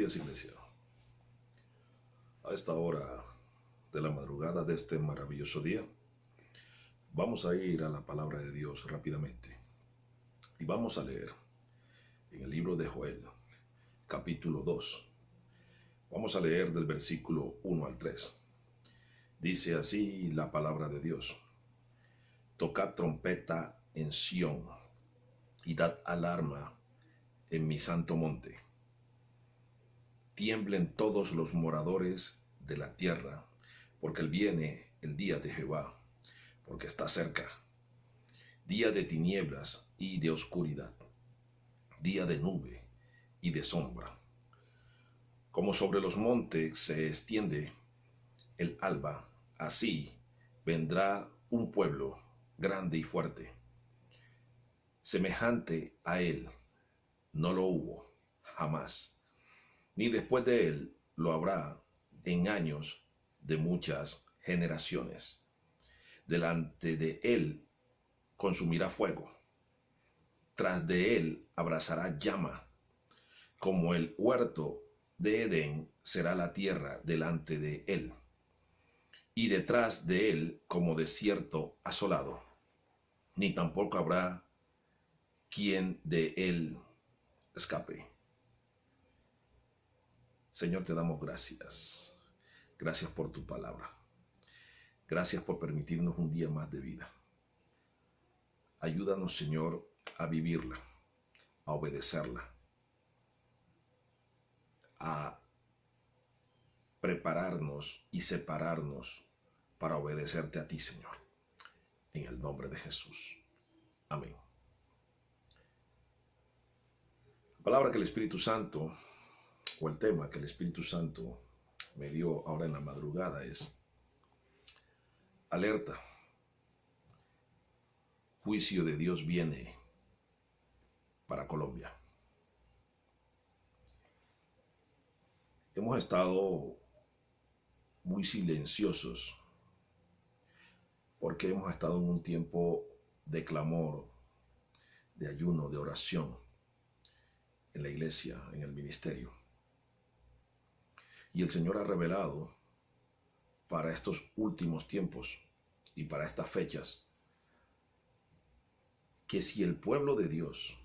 días, iglesia. A esta hora de la madrugada de este maravilloso día, vamos a ir a la palabra de Dios rápidamente. Y vamos a leer en el libro de Joel, capítulo 2. Vamos a leer del versículo 1 al 3. Dice así la palabra de Dios. Tocad trompeta en Sión y dad alarma en mi santo monte. Tiemblen todos los moradores de la tierra, porque viene el día de Jehová, porque está cerca. Día de tinieblas y de oscuridad, día de nube y de sombra. Como sobre los montes se extiende el alba, así vendrá un pueblo grande y fuerte. Semejante a él no lo hubo jamás, ni después de él lo habrá en años de muchas generaciones. Delante de él consumirá fuego, tras de él abrazará llama, como el huerto de Edén será la tierra delante de él, y detrás de él como desierto asolado, ni tampoco habrá quien de él escape. Señor, te damos gracias. Gracias por tu palabra. Gracias por permitirnos un día más de vida. Ayúdanos, Señor, a vivirla, a obedecerla, a prepararnos y separarnos para obedecerte a ti, Señor. En el nombre de Jesús. Amén. La palabra que el Espíritu Santo, o el tema que el Espíritu Santo me dio ahora en la madrugada es alerta. Juicio de Dios viene para Colombia. Hemos estado muy silenciosos porque hemos estado en un tiempo de clamor, de ayuno, de oración en la iglesia, en el ministerio. Y el Señor ha revelado para estos últimos tiempos y para estas fechas que si el pueblo de Dios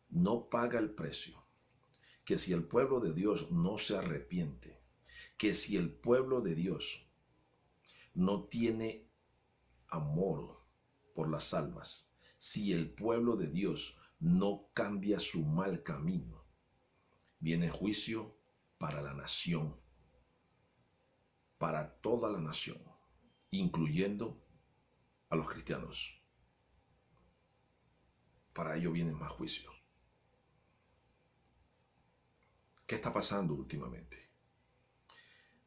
no paga el precio, que si el pueblo de Dios no se arrepiente, que si el pueblo de Dios no tiene amor por las almas, si el pueblo de Dios no cambia su mal camino, viene juicio para la nación, para toda la nación, incluyendo a los cristianos. Para ello vienen más juicios. ¿Qué está pasando últimamente?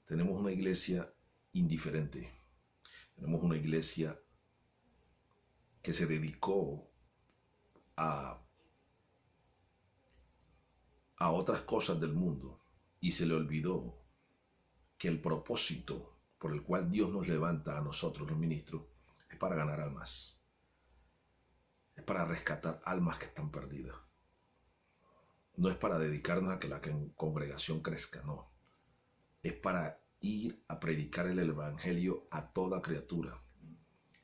Tenemos una iglesia indiferente. Tenemos una iglesia que se dedicó a otras cosas del mundo y se le olvidó que el propósito por el cual Dios nos levanta a nosotros los ministros es para ganar almas. Es para rescatar almas que están perdidas. No es para dedicarnos a que la congregación crezca, no. Es para ir a predicar el evangelio a toda criatura.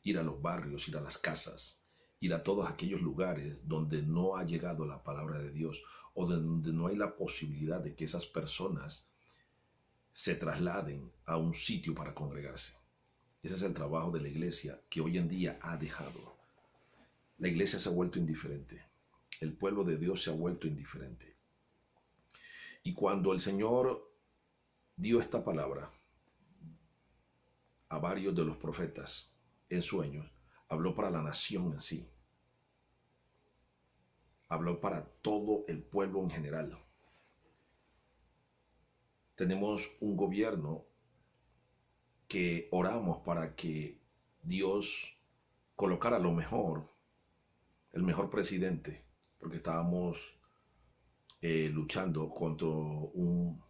Ir a los barrios, ir a las casas, ir a todos aquellos lugares donde no ha llegado la palabra de Dios o donde no hay la posibilidad de que esas personas se trasladen a un sitio para congregarse. Ese es el trabajo de la iglesia que hoy en día ha dejado. La iglesia se ha vuelto indiferente. El pueblo de Dios se ha vuelto indiferente. Y cuando el Señor dio esta palabra a varios de los profetas en sueños, habló para la nación en sí. Habló para todo el pueblo en general. Tenemos un gobierno que oramos para que Dios colocara lo mejor, el mejor presidente, porque estábamos luchando contra un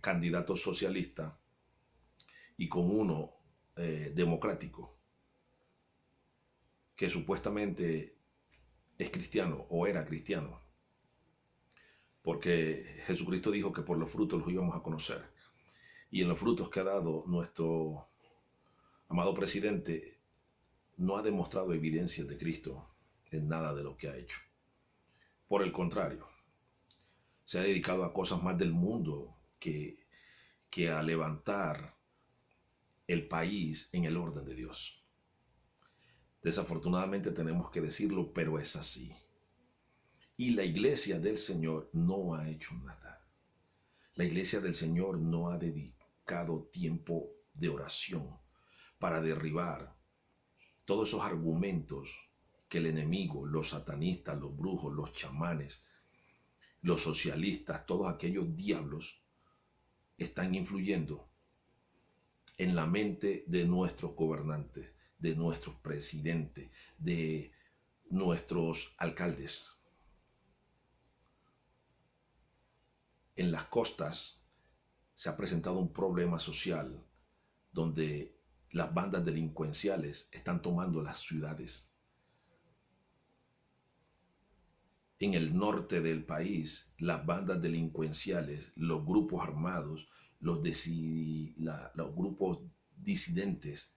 candidato socialista y con uno democrático, que supuestamente es cristiano o era cristiano. porque Jesucristo dijo que por los frutos los íbamos a conocer. Y en los frutos que ha dado nuestro amado presidente, no ha demostrado evidencias de Cristo en nada de lo que ha hecho. Por el contrario, se ha dedicado a cosas más del mundo que a levantar el país en el orden de Dios. Desafortunadamente tenemos que decirlo, pero es así. Y la iglesia del Señor no ha hecho nada. La iglesia del Señor no ha dedicado tiempo de oración para derribar todos esos argumentos que el enemigo, los satanistas, los brujos, los chamanes, los socialistas, todos aquellos diablos están influyendo en la mente de nuestros gobernantes, de nuestros presidentes, de nuestros alcaldes. En las costas se ha presentado un problema social donde las bandas delincuenciales están tomando las ciudades. En el norte del país, las bandas delincuenciales, los grupos armados, los grupos disidentes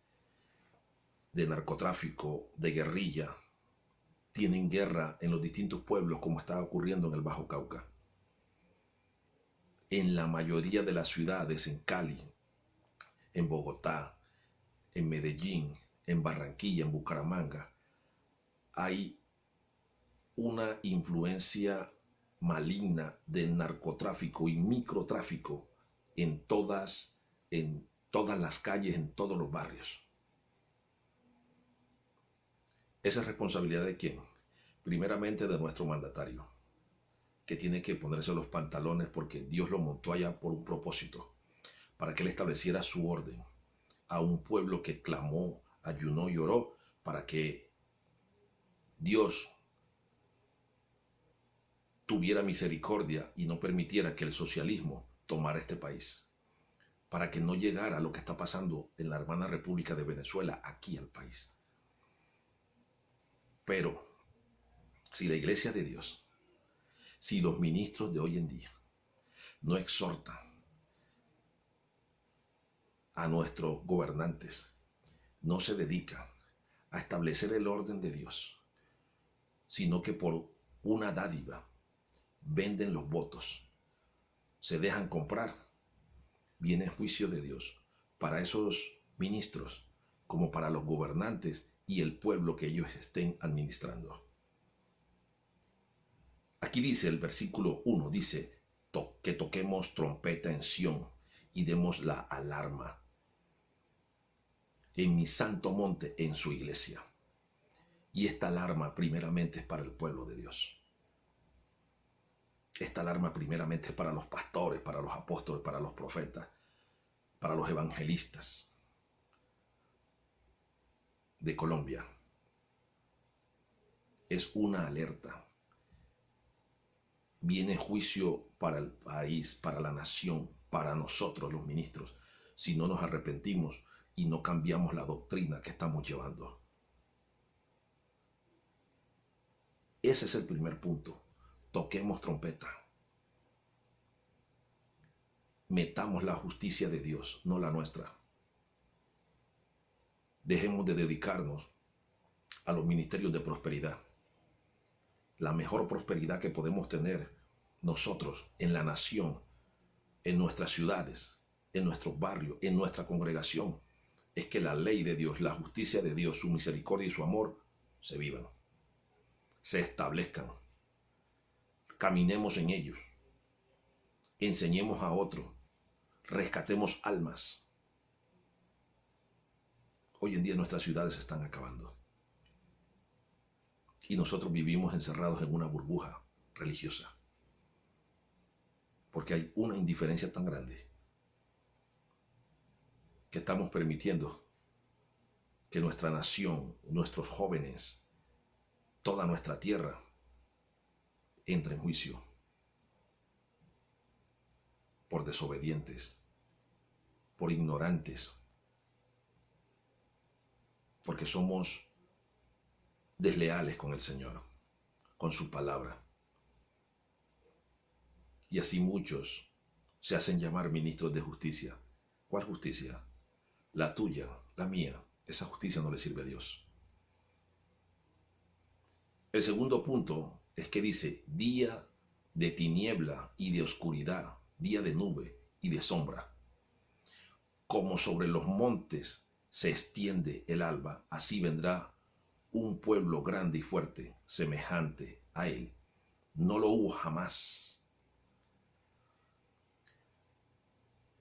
de narcotráfico, de guerrilla, tienen guerra en los distintos pueblos como está ocurriendo en el Bajo Cauca. En la mayoría de las ciudades, en Cali, en Bogotá, en Medellín, en Barranquilla, en Bucaramanga, hay una influencia maligna del narcotráfico y microtráfico en todas las calles, en todos los barrios. ¿Esa es responsabilidad de quién? Primeramente de nuestro mandatario, que tiene que ponerse los pantalones porque Dios lo montó allá por un propósito, para que él estableciera su orden a un pueblo que clamó, ayunó y oró para que Dios tuviera misericordia y no permitiera que el socialismo tomara este país, para que no llegara lo que está pasando en la hermana República de Venezuela aquí al país. Pero si la iglesia de Dios, si los ministros de hoy en día no exhortan a nuestros gobernantes, no se dedican a establecer el orden de Dios, sino que por una dádiva venden los votos, se dejan comprar, viene el juicio de Dios para esos ministros como para los gobernantes y el pueblo que ellos estén administrando. Aquí dice el versículo 1, dice que toquemos trompeta en Sión y demos la alarma en mi santo monte, en su iglesia. Y esta alarma primeramente es para el pueblo de Dios. Esta alarma primeramente es para los pastores, para los apóstoles, para los profetas, para los evangelistas de Colombia. Es una alerta. Viene juicio para el país, para la nación, para nosotros los ministros, si no nos arrepentimos y no cambiamos la doctrina que estamos llevando. Ese es el primer punto. Toquemos trompeta. Metamos la justicia de Dios, no la nuestra. Dejemos de dedicarnos a los ministerios de prosperidad. La mejor prosperidad que podemos tener nosotros en la nación, en nuestras ciudades, en nuestros barrios, en nuestra congregación, es que la ley de Dios, la justicia de Dios, su misericordia y su amor se vivan, se establezcan. Caminemos en ellos, enseñemos a otros, rescatemos almas. Hoy en día nuestras ciudades se están acabando y nosotros vivimos encerrados en una burbuja religiosa porque hay una indiferencia tan grande que estamos permitiendo que nuestra nación, nuestros jóvenes, toda nuestra tierra entre en juicio por desobedientes, por ignorantes, porque somos desleales con el Señor, con su palabra. Y así muchos se hacen llamar ministros de justicia. ¿Cuál justicia? La tuya, la mía. Esa justicia no le sirve a Dios. El segundo punto es que dice día de tiniebla y de oscuridad, día de nube y de sombra. Como sobre los montes se extiende el alba, así vendrá un pueblo grande y fuerte, semejante a él. No lo hubo jamás.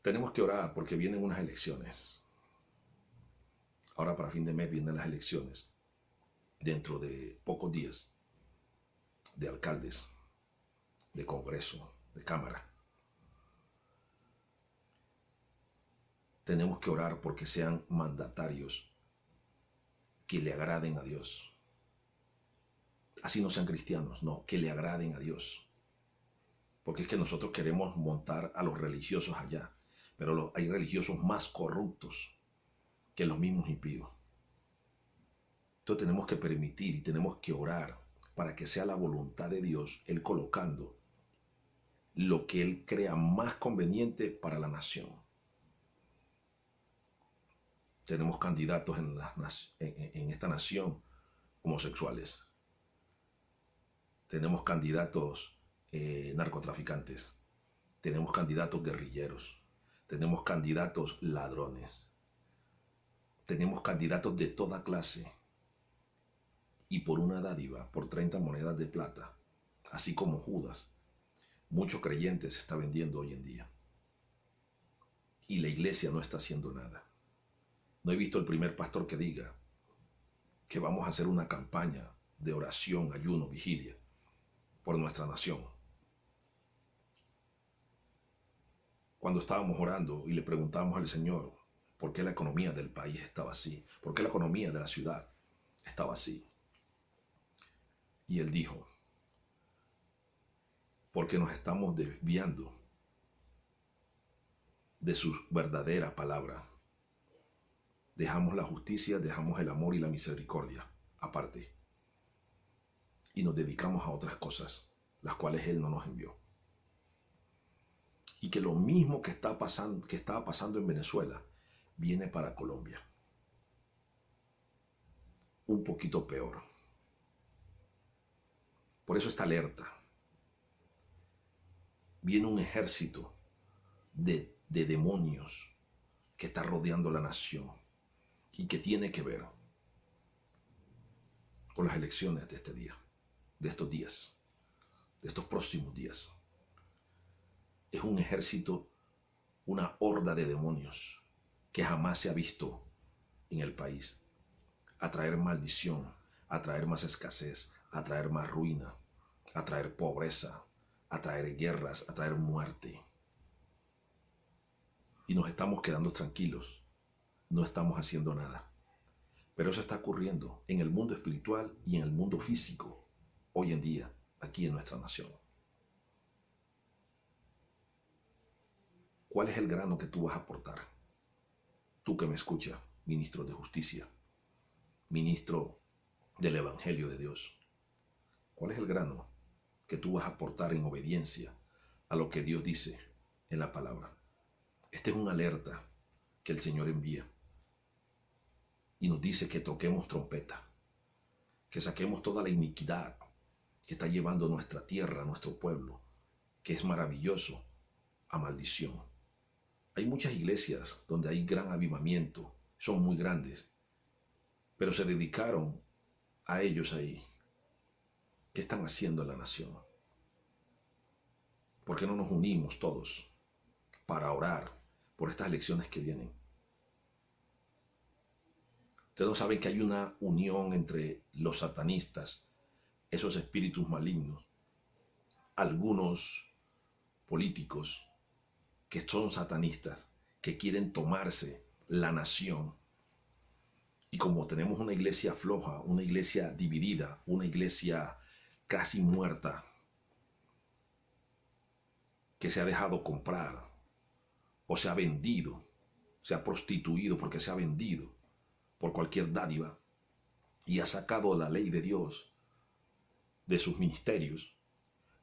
Tenemos que orar porque vienen unas elecciones. Ahora para fin de mes vienen las elecciones. Dentro de pocos días. De alcaldes, de Congreso, de Cámara. Tenemos que orar porque sean mandatarios que le agraden a Dios. Así no sean cristianos, no, que le agraden a Dios. Porque es que nosotros queremos montar a los religiosos allá, pero hay religiosos más corruptos que los mismos impíos. Entonces tenemos que permitir y tenemos que orar para que sea la voluntad de Dios, Él colocando lo que Él crea más conveniente para la nación. Tenemos candidatos en esta nación homosexuales. Tenemos candidatos narcotraficantes. Tenemos candidatos guerrilleros. Tenemos candidatos ladrones. Tenemos candidatos de toda clase. Y por una dádiva, por 30 monedas de plata, así como Judas, muchos creyentes se está vendiendo hoy en día. Y la iglesia no está haciendo nada. No he visto el primer pastor que diga que vamos a hacer una campaña de oración, ayuno, vigilia por nuestra nación. Cuando estábamos orando y le preguntábamos al Señor por qué la economía del país estaba así, por qué la economía de la ciudad estaba así. Y Él dijo, porque nos estamos desviando de su verdadera palabra. Dejamos la justicia, dejamos el amor y la misericordia aparte. Y nos dedicamos a otras cosas, las cuales Él no nos envió. Y que lo mismo que estaba pasando en Venezuela, viene para Colombia. Un poquito peor. Por eso está alerta. Viene un ejército de demonios que está rodeando la nación y que tiene que ver con las elecciones de este día, de estos días, de estos próximos días. Es un ejército, una horda de demonios que jamás se ha visto en el país. A traer maldición, a traer más escasez, a traer más ruina, a traer pobreza, a traer guerras, a traer muerte. Y nos estamos quedando tranquilos, no estamos haciendo nada. Pero eso está ocurriendo en el mundo espiritual y en el mundo físico, hoy en día, aquí en nuestra nación. ¿Cuál es el grano que tú vas a aportar? Tú que me escuchas, ministro de justicia, ministro del Evangelio de Dios. ¿Cuál es el grano que tú vas a aportar en obediencia a lo que Dios dice en la palabra? Esta es una alerta que el Señor envía y nos dice que toquemos trompeta, que saquemos toda la iniquidad que está llevando nuestra tierra, nuestro pueblo, que es maravilloso, a maldición. Hay muchas iglesias donde hay gran avivamiento, son muy grandes, pero se dedicaron a ellos ahí. ¿Qué están haciendo en la nación? ¿Por qué no nos unimos todos para orar por estas elecciones que vienen? Ustedes no saben que hay una unión entre los satanistas, esos espíritus malignos, algunos políticos que son satanistas, que quieren tomarse la nación. Y como tenemos una iglesia floja, una iglesia dividida, una iglesia casi muerta, que se ha dejado comprar o se ha vendido, se ha prostituido porque se ha vendido por cualquier dádiva y ha sacado la ley de Dios de sus ministerios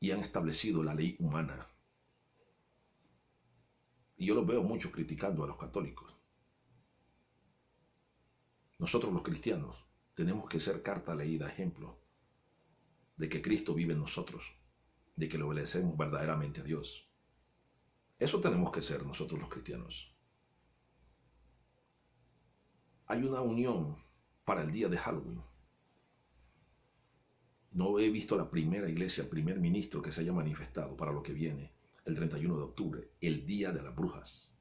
y han establecido la ley humana. Y yo los veo mucho criticando a los católicos. Nosotros los cristianos tenemos que ser carta leída, ejemplo de que Cristo vive en nosotros, de que le obedecemos verdaderamente a Dios. Eso tenemos que ser nosotros los cristianos. Hay una unión para el día de Halloween. No he visto la primera iglesia, el primer ministro que se haya manifestado para lo que viene el 31 de octubre, el día de las brujas.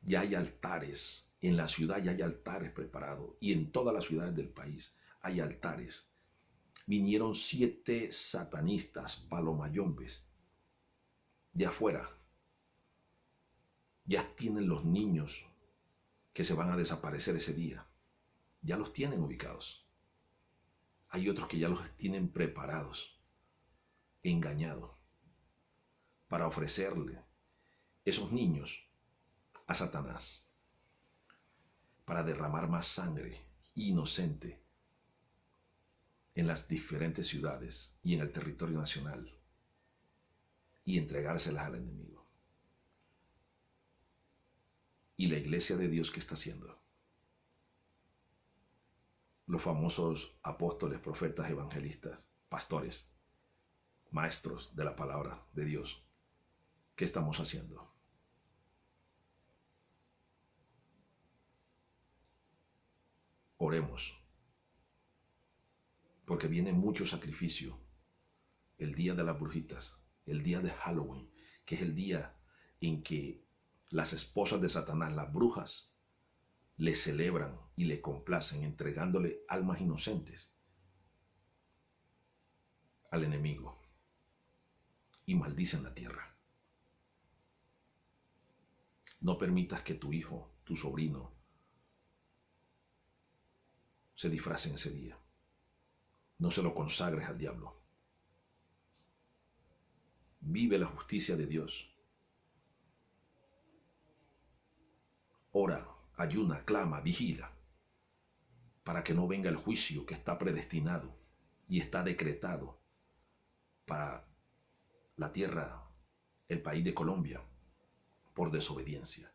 Ya hay altares, en la ciudad ya hay altares preparados y en todas las ciudades del país hay altares. Vinieron 7 satanistas palomayombes de afuera. Ya tienen los niños que se van a desaparecer ese día. Ya los tienen ubicados. Hay otros que ya los tienen preparados, engañados, para ofrecerle esos niños a Satanás, para derramar más sangre inocente en las diferentes ciudades y en el territorio nacional y entregárselas al enemigo. ¿Y la iglesia de Dios qué está haciendo? Los famosos apóstoles, profetas, evangelistas, pastores, maestros de la palabra de Dios, ¿qué estamos haciendo? Oremos, porque viene mucho sacrificio. El día de las brujitas, el día de Halloween, que es el día en que las esposas de Satanás, las brujas, le celebran y le complacen entregándole almas inocentes al enemigo y maldicen la tierra. No permitas que tu hijo, tu sobrino, se disfracen ese día. No se lo consagres al diablo. Vive la justicia de Dios. Ora, ayuna, clama, vigila, para que no venga el juicio que está predestinado y está decretado para la tierra, el país de Colombia, por desobediencia,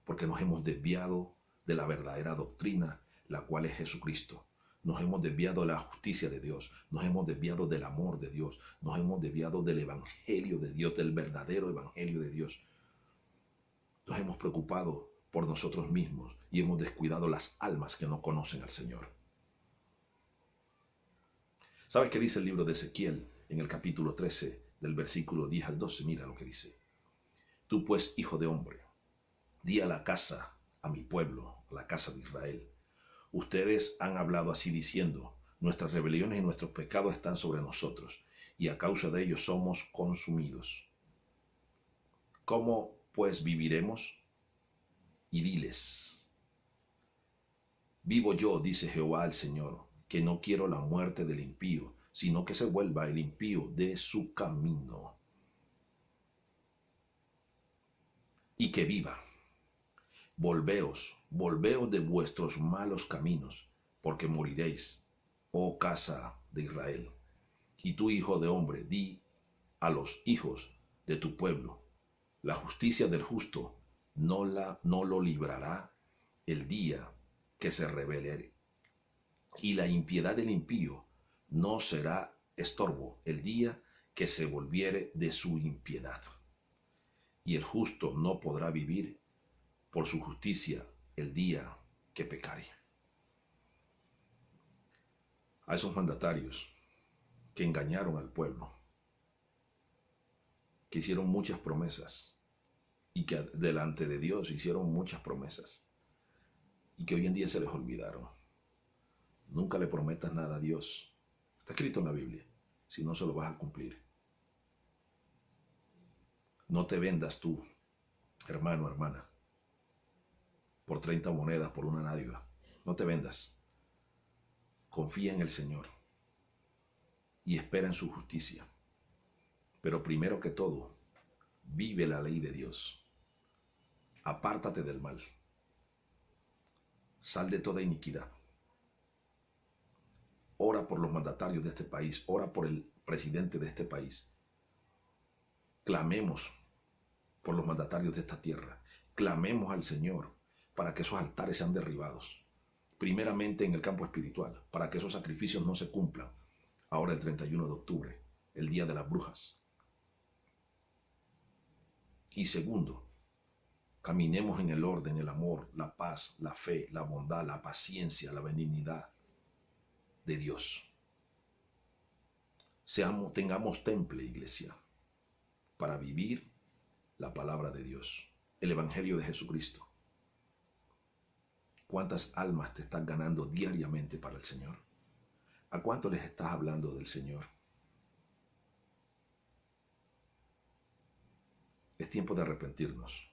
porque nos hemos desviado de la verdadera doctrina, la cual es Jesucristo. Nos hemos desviado de la justicia de Dios, nos hemos desviado del amor de Dios, nos hemos desviado del evangelio de Dios, del verdadero evangelio de Dios. Nos hemos preocupado por nosotros mismos y hemos descuidado las almas que no conocen al Señor. ¿Sabes qué dice el libro de Ezequiel en el capítulo 13, del versículo 10 al 12? Mira lo que dice. Tú pues, hijo de hombre, di a la casa, a mi pueblo, a la casa de Israel. Ustedes han hablado así diciendo, nuestras rebeliones y nuestros pecados están sobre nosotros, y a causa de ellos somos consumidos. ¿Cómo pues viviremos? Y diles, vivo yo, dice Jehová el Señor, que no quiero la muerte del impío, sino que se vuelva el impío de su camino y que viva. Volveos, volveos de vuestros malos caminos, porque moriréis, oh casa de Israel. Y tú, hijo de hombre, di a los hijos de tu pueblo, la justicia del justo no lo librará el día que se rebele, y la impiedad del impío no será estorbo el día que se volviere de su impiedad. Y el justo no podrá vivir por su justicia el día que pecare. A esos mandatarios que engañaron al pueblo, que hicieron muchas promesas y que delante de Dios hicieron muchas promesas y que hoy en día se les olvidaron. Nunca le prometas nada a Dios. Está escrito en la Biblia. Si no, se lo vas a cumplir. No te vendas tú, hermano, hermana, por 30 monedas, por una nádiva. No te vendas. Confía en el Señor y espera en su justicia. Pero primero que todo, vive la ley de Dios. Apártate del mal. Sal de toda iniquidad. Ora por los mandatarios de este país. Ora por el presidente de este país. Clamemos por los mandatarios de esta tierra. Clamemos al Señor para que esos altares sean derribados, primeramente en el campo espiritual, para que esos sacrificios no se cumplan ahora el 31 de octubre, el Día de las Brujas. Y segundo, caminemos en el orden, el amor, la paz, la fe, la bondad, la paciencia, la benignidad de Dios. Tengamos temple, iglesia, para vivir la palabra de Dios, el Evangelio de Jesucristo. ¿Cuántas almas te estás ganando diariamente para el Señor? ¿A cuánto les estás hablando del Señor? Es tiempo de arrepentirnos.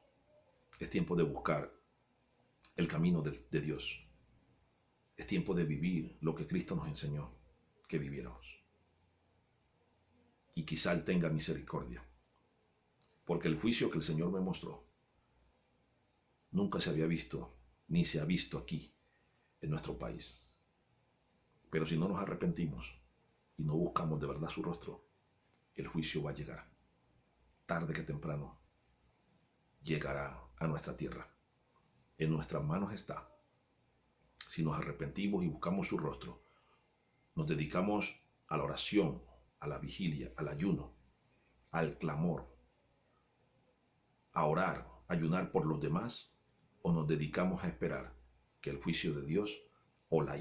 Es tiempo de buscar el camino de Dios. Es tiempo de vivir lo que Cristo nos enseñó que viviéramos. Y quizá Él tenga misericordia. Porque el juicio que el Señor me mostró nunca se había visto, ni se ha visto aquí, en nuestro país. Pero si no nos arrepentimos y no buscamos de verdad su rostro, el juicio va a llegar. Tarde que temprano llegará a nuestra tierra. En nuestras manos está. Si nos arrepentimos y buscamos su rostro, nos dedicamos a la oración, a la vigilia, al ayuno, al clamor, a orar, a ayunar por los demás, o nos dedicamos a esperar que el juicio de Dios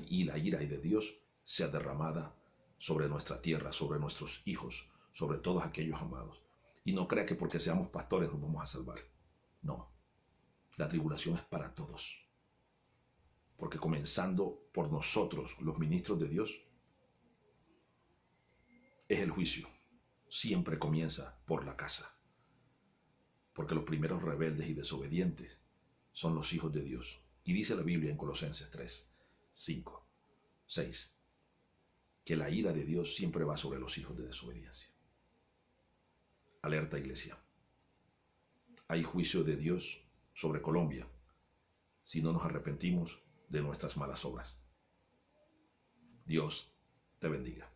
y la ira de Dios sea derramada sobre nuestra tierra, sobre nuestros hijos, sobre todos aquellos amados. Y no crea que porque seamos pastores nos vamos a salvar. No, la tribulación es para todos. Porque comenzando por nosotros, los ministros de Dios, es el juicio. Siempre comienza por la casa. Porque los primeros rebeldes y desobedientes son los hijos de Dios. Y dice la Biblia en Colosenses 3, 5, 6, que la ira de Dios siempre va sobre los hijos de desobediencia. Alerta, iglesia. Hay juicio de Dios sobre Colombia si no nos arrepentimos de nuestras malas obras. Dios te bendiga.